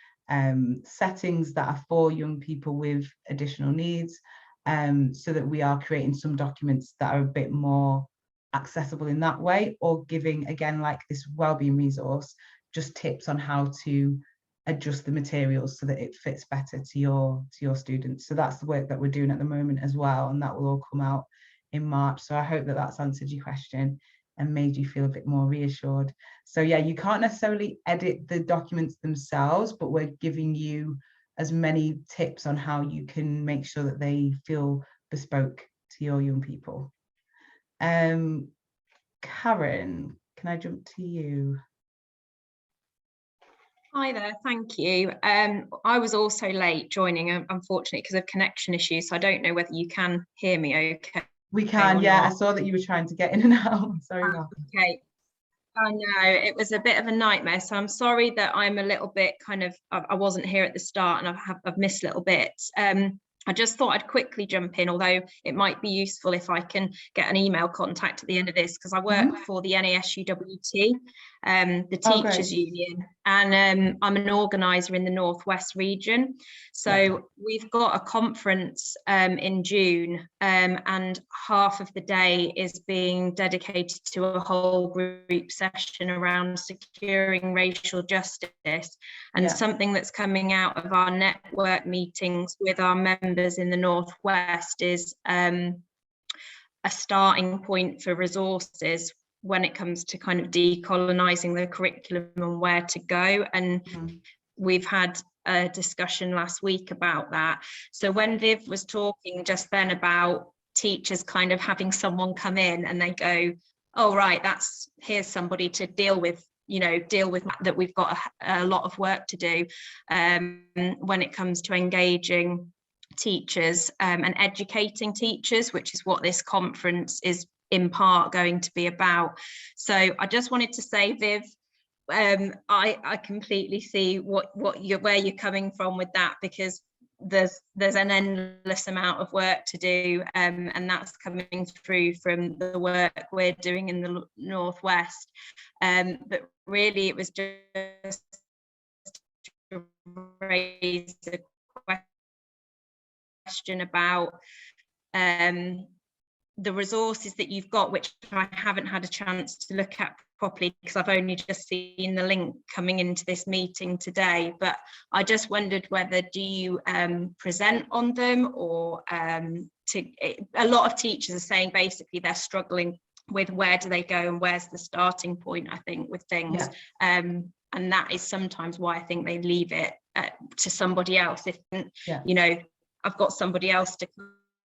settings that are for young people with additional needs, so that we are creating some documents that are a bit more accessible in that way, or giving, again, like this wellbeing resource, just tips on how to adjust the materials so that it fits better to your students. So that's the work that we're doing at the moment as well, and that will all come out in March. So I hope that that's answered your question and made you feel a bit more reassured. So yeah, you can't necessarily edit the documents themselves, but we're giving you as many tips on how you can make sure that they feel bespoke to your young people. Karen, can I jump to you? Hi there, thank you. I was also late joining, unfortunately, because of connection issues, so I don't know whether you can hear me okay. We can, yeah. I saw that you were trying to get in and out. Sorry about that. Okay. I know it was a bit of a nightmare, so I'm sorry that I'm a little bit kind of, I wasn't here at the start and I've missed little bits. I just thought I'd quickly jump in, although it might be useful if I can get an email contact at the end of this, because I work for the NASUWT, the Teachers Union, and I'm an organiser in the Northwest region. So we've got a conference in June, and half of the day is being dedicated to a whole group session around securing racial justice. And something that's coming out of our network meetings with our members in the Northwest is a starting point for resources when it comes to kind of decolonising the curriculum and where to go. And we've had a discussion last week about that. So when Viv was talking just then about teachers kind of having someone come in and they go, oh right, here's somebody to deal with that, we've got a lot of work to do when it comes to engaging teachers and educating teachers, which is what this conference is in part going to be about. So I just wanted to say, Viv, I completely see where you're coming from with that, because there's an endless amount of work to do, and that's coming through from the work we're doing in the Northwest. But really, it was just to raise a question about the resources that you've got, which I haven't had a chance to look at properly because I've only just seen the link coming into this meeting today. But I just wondered whether do you present on them, or a lot of teachers are saying basically they're struggling with where do they go and where's the starting point, I think, with things. And that is sometimes why I think they leave it to somebody else. If you know, I've got somebody else to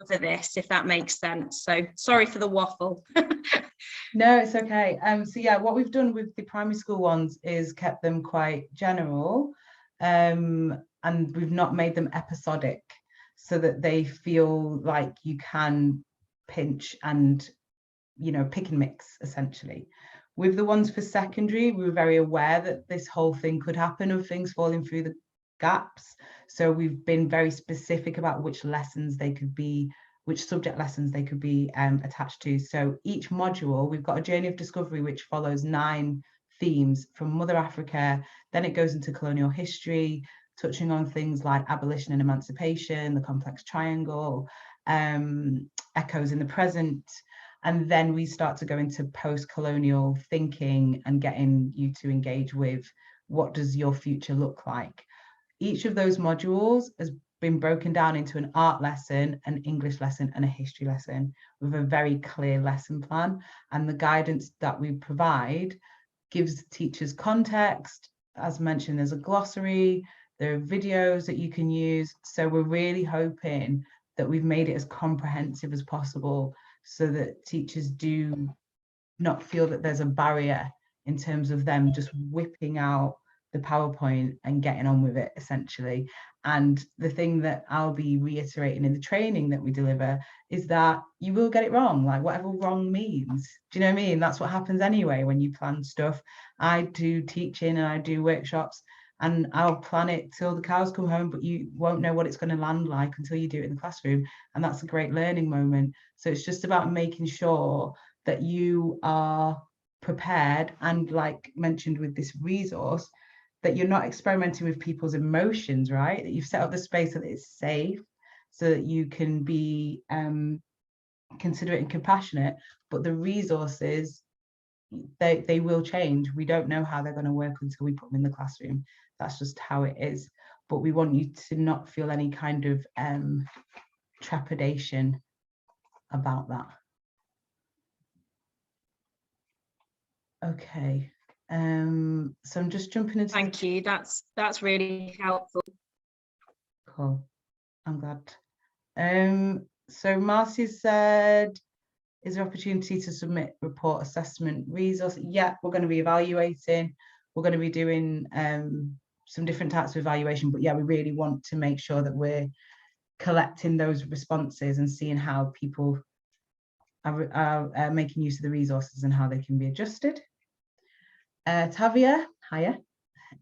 cover this, if that makes sense. So sorry for the waffle. No, it's okay. So yeah, what we've done with the primary school ones is kept them quite general, and we've not made them episodic, so that they feel like you can pinch and, you know, pick and mix essentially. With the ones for secondary, we were very aware that this whole thing could happen of things falling through the gaps. So we've been very specific about which lessons they could be, which subject lessons they could be attached to. So each module, we've got a journey of discovery which follows 9 themes from Mother Africa. Then it goes into colonial history, touching on things like abolition and emancipation, the complex triangle, echoes in the present. And then we start to go into post-colonial thinking and getting you to engage with what does your future look like. Each of those modules has been broken down into an art lesson, an English lesson, and a history lesson with a very clear lesson plan. And the guidance that we provide gives teachers context. As mentioned, there's a glossary, there are videos that you can use. So we're really hoping that we've made it as comprehensive as possible, so that teachers do not feel that there's a barrier in terms of them just whipping out the PowerPoint and getting on with it, essentially. And the thing that I'll be reiterating in the training that we deliver is that you will get it wrong, like whatever wrong means. Do you know what I mean? That's what happens anyway when you plan stuff. I do teaching and I do workshops, and I'll plan it till the cows come home, but you won't know what it's going to land like until you do it in the classroom. And that's a great learning moment. So it's just about making sure that you are prepared, and like mentioned with this resource, that you're not experimenting with people's emotions, right? That you've set up the space so that it's safe, so that you can be considerate and compassionate, but the resources, they will change. We don't know how they're going to work until we put them in the classroom. That's just how it is. But we want you to not feel any kind of trepidation about that. Okay. So I'm just jumping into. Thank you. That's really helpful. Cool. I'm glad. So Marcy said, is there opportunity to submit report assessment resource? Yeah, we're going to be evaluating. We're going to be doing some different types of evaluation, but yeah, we really want to make sure that we're collecting those responses and seeing how people are making use of the resources and how they can be adjusted. Tavia, hiya,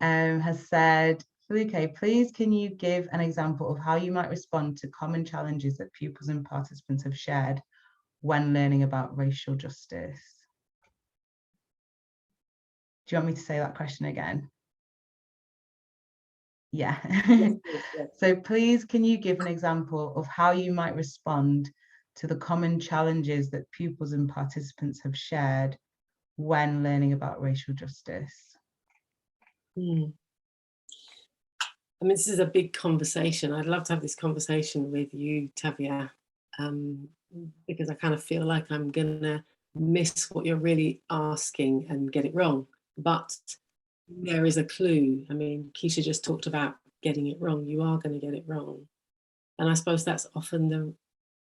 has said, Foluke, please can you give an example of how you might respond to common challenges that pupils and participants have shared when learning about racial justice? Do you want me to say that question again? Yeah. Yes, yes. So please, can you give an example of how you might respond to the common challenges that pupils and participants have shared when learning about racial justice? I mean, this is a big conversation. I'd love to have this conversation with you, Tavia, because I kind of feel like I'm gonna miss what you're really asking and get it wrong. But there is a clue. I mean, Keisha just talked about getting it wrong. You are going to get it wrong. And I suppose that's often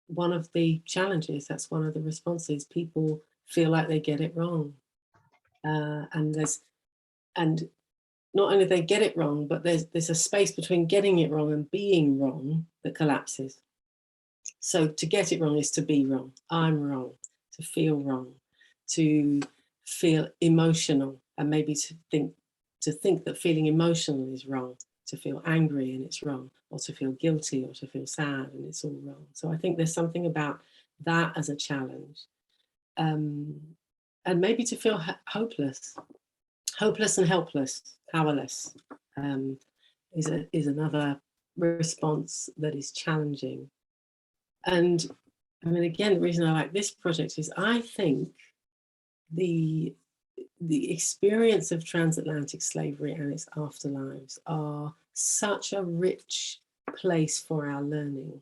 one of the challenges. That's one of the responses. People feel like they get it wrong. And not only they get it wrong, but there's a space between getting it wrong and being wrong that collapses. So to get it wrong is to be wrong. I'm wrong, to feel wrong, to feel emotional, and maybe to think that feeling emotional is wrong, to feel angry and it's wrong, or to feel guilty or to feel sad and it's all wrong. So I think there's something about that as a challenge. And maybe to feel hopeless and helpless, powerless, is another response that is challenging. And I mean, again, the reason I like this project is I think the experience of transatlantic slavery and its afterlives are such a rich place for our learning.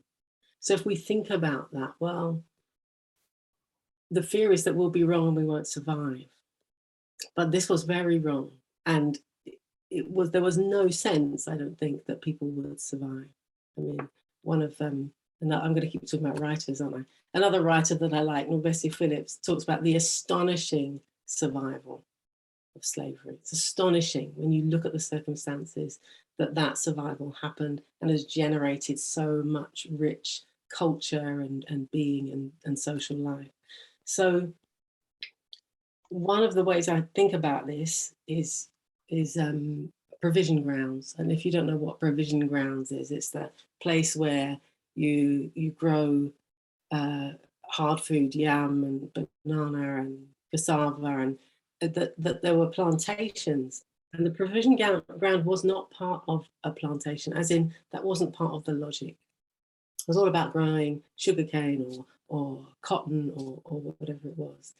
So if we think about that, well, the fear is that we'll be wrong and we won't survive. But this was very wrong. And there was no sense, I don't think, that people would survive. I mean, one of them, and I'm going to keep talking about writers, aren't I? Another writer that I like, Bessie Phillips, talks about the astonishing survival of slavery. It's astonishing when you look at the circumstances that survival happened and has generated so much rich culture and being and social life. So one of the ways I think about this is provision grounds. And if you don't know what provision grounds is, it's that place where you grow hard food, yam and banana and cassava, and that there were plantations. And the provision ground was not part of a plantation, as in that wasn't part of the logic. It was all about growing sugarcane or cotton or whatever it was.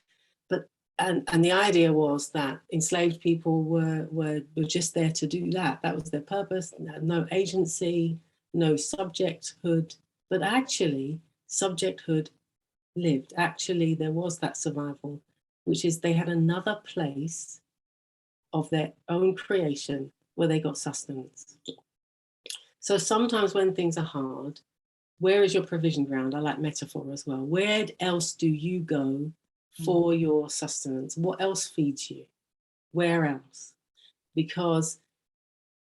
But and the idea was that enslaved people were just there to do that. That was their purpose. No agency, no subjecthood. But actually, subjecthood lived. Actually, there was that survival, which is they had another place of their own creation where they got sustenance. So sometimes when things are hard, where is your provision ground? I like metaphor as well. Where else do you go for your sustenance? What else feeds you? Where else? Because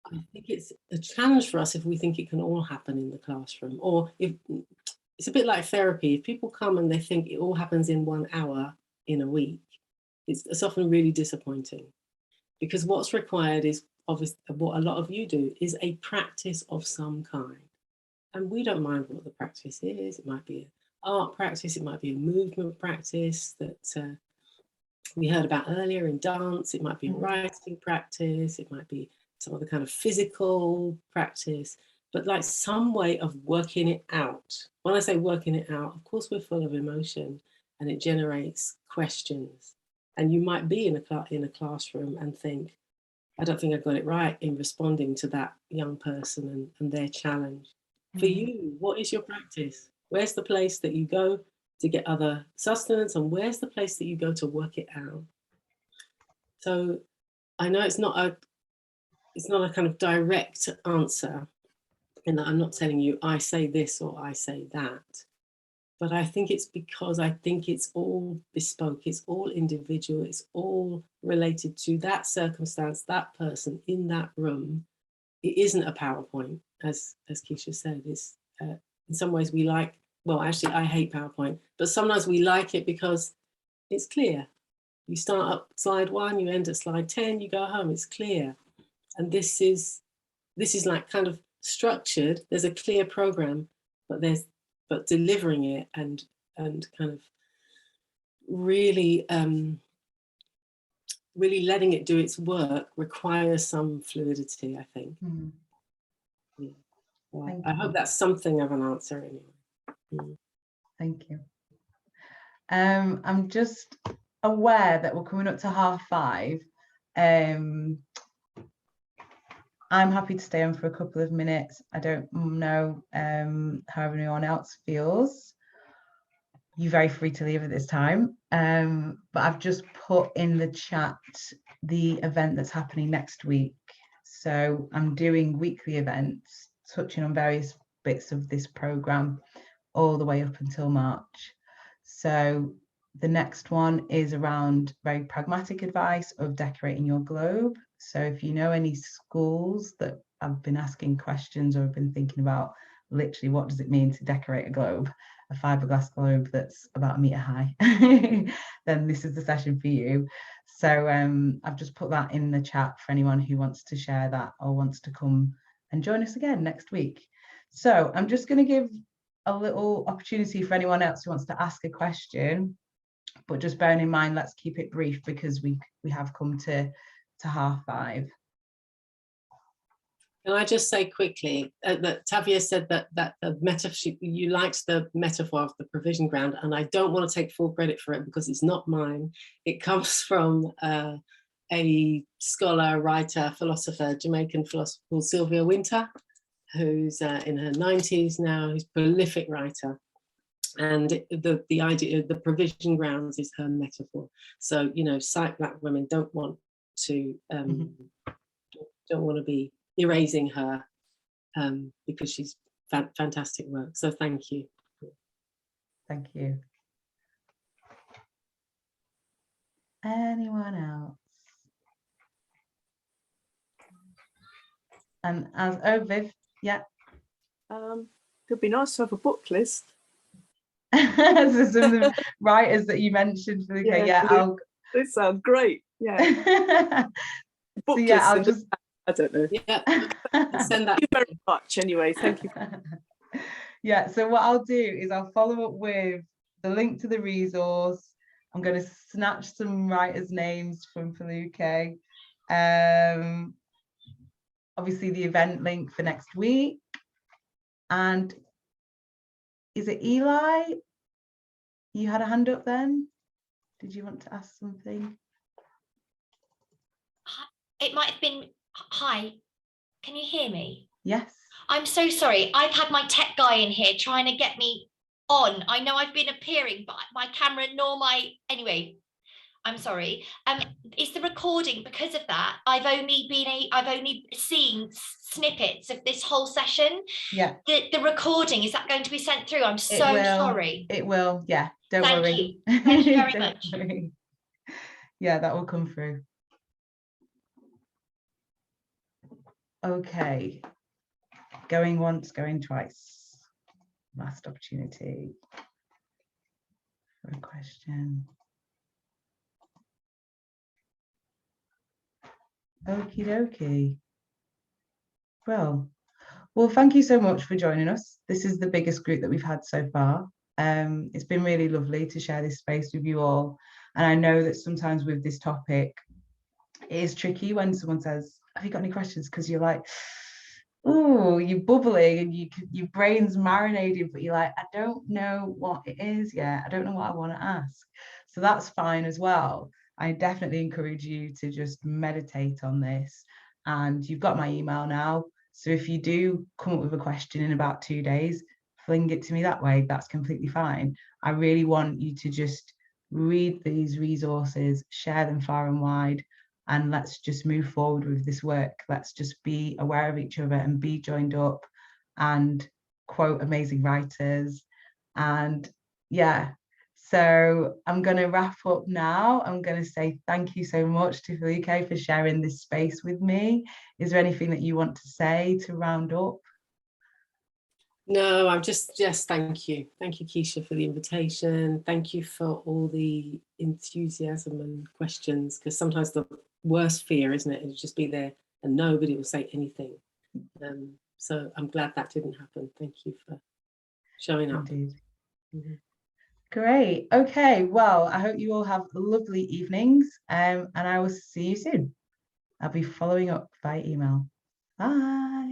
I think it's a challenge for us if we think it can all happen in the classroom, or if it's a bit like therapy. If people come and they think it all happens in 1 hour in a week, it's often really disappointing, because what's required is obviously what a lot of you do is a practice of some kind. And we don't mind what the practice is. It might be an art practice, it might be a movement practice that we heard about earlier in dance, it might be a writing practice, it might be some other kind of physical practice, but like some way of working it out. When I say working it out, of course, we're full of emotion and it generates questions. And you might be in a classroom and think, I don't think I got it right in responding to that young person and their challenge. For you, what is your practice? Where's the place that you go to get other sustenance, and where's the place that you go to work it out? So I know it's not a kind of direct answer, in that I'm not telling you I say this or I say that, but I think it's because I think it's all bespoke, it's all individual, it's all related to that circumstance, that person in that room. It isn't a PowerPoint, as Keisha said. It's in some ways we like, well, actually I hate PowerPoint, but sometimes we like it because it's clear. You start up slide 1, you end at slide 10, you go home, it's clear. And this is like kind of structured. There's a clear program, but delivering it and kind of really really letting it do its work requires some fluidity, I think. Mm. Yeah. Well, I hope that's something of an answer anyway. Mm. Thank you. I'm just aware that we're coming up to 5:30. I'm happy to stay on for a couple of minutes. I don't know how everyone else feels. You're very free to leave at this time. But I've just put in the chat the event that's happening next week. So I'm doing weekly events, touching on various bits of this program all the way up until March. So the next one is around very pragmatic advice of decorating your globe. So if you know any schools that have been asking questions or have been thinking about literally what does it mean to decorate a globe, a fiberglass globe that's about 1 meter high, then this is the session for you. So I've just put that in the chat for anyone who wants to share that or wants to come and join us again next week. So I'm just going to give a little opportunity for anyone else who wants to ask a question, but just bearing in mind, let's keep it brief because we have come to 5:30. Can I just say quickly that Tavia said that the metaphor, you liked the metaphor of the provision ground, and I don't want to take full credit for it because it's not mine. It comes from a scholar, writer, philosopher, Jamaican philosopher called Sylvia Wynter, who's in her 90s now, who's a prolific writer. And the idea of the provision grounds is her metaphor. So, you know, sight Black women don't want to be erasing her because she's fantastic work. So thank you. Thank you. Anyone else? And Viv, yeah. It'd be nice to have a book list. So some of the writers that you mentioned, Foluke, They sound great. Yeah. Book so yeah, list I don't know. Yeah. Send that. Thank you very much. Anyway, thank you. Yeah. So what I'll do is I'll follow up with the link to the resource. I'm going to snatch some writers' names from Foluke. Obviously, the event link for next week. And is it Eli? You had a hand up then? Did you want to ask something? It might have been, hi, can you hear me? Yes. I'm so sorry. I've had my tech guy in here trying to get me on. I know I've been appearing, but my camera anyway, I'm sorry. Is the recording, because of that, I've only seen snippets of this whole session. Yeah. The recording, is that going to be sent through? I'm so sorry. It will, yeah. Don't worry. Thank you very much. Worry. Yeah, that will come through. Okay. Going once, going twice. Last opportunity for a question. Okie dokie. Well, thank you so much for joining us. This is the biggest group that we've had so far. It's been really lovely to share this space with you all. And I know that sometimes with this topic, it is tricky when someone says, have you got any questions? Because you're like, oh, you're bubbling and your brain's marinating, but you're like, I don't know what it is yet. I don't know what I want to ask. So that's fine as well. I definitely encourage you to just meditate on this. And you've got my email now. So if you do come up with a question in about 2 days, fling it to me that way. That's completely fine. I really want you to just read these resources, share them far and wide, and let's just move forward with this work. Let's just be aware of each other and be joined up and quote amazing writers. And yeah, so I'm going to wrap up now. I'm going to say thank you so much to Foluke for sharing this space with me. Is there anything that you want to say to round up? No, I'm just thank you. Thank you, Keisha, for the invitation. Thank you for all the enthusiasm and questions, because sometimes the worst fear, isn't it, is just be there and nobody will say anything. So I'm glad that didn't happen. Thank you for showing up. Indeed. Mm-hmm. Great. Okay, well, I hope you all have lovely evenings, and I will see you soon. I'll be following up by email. Bye.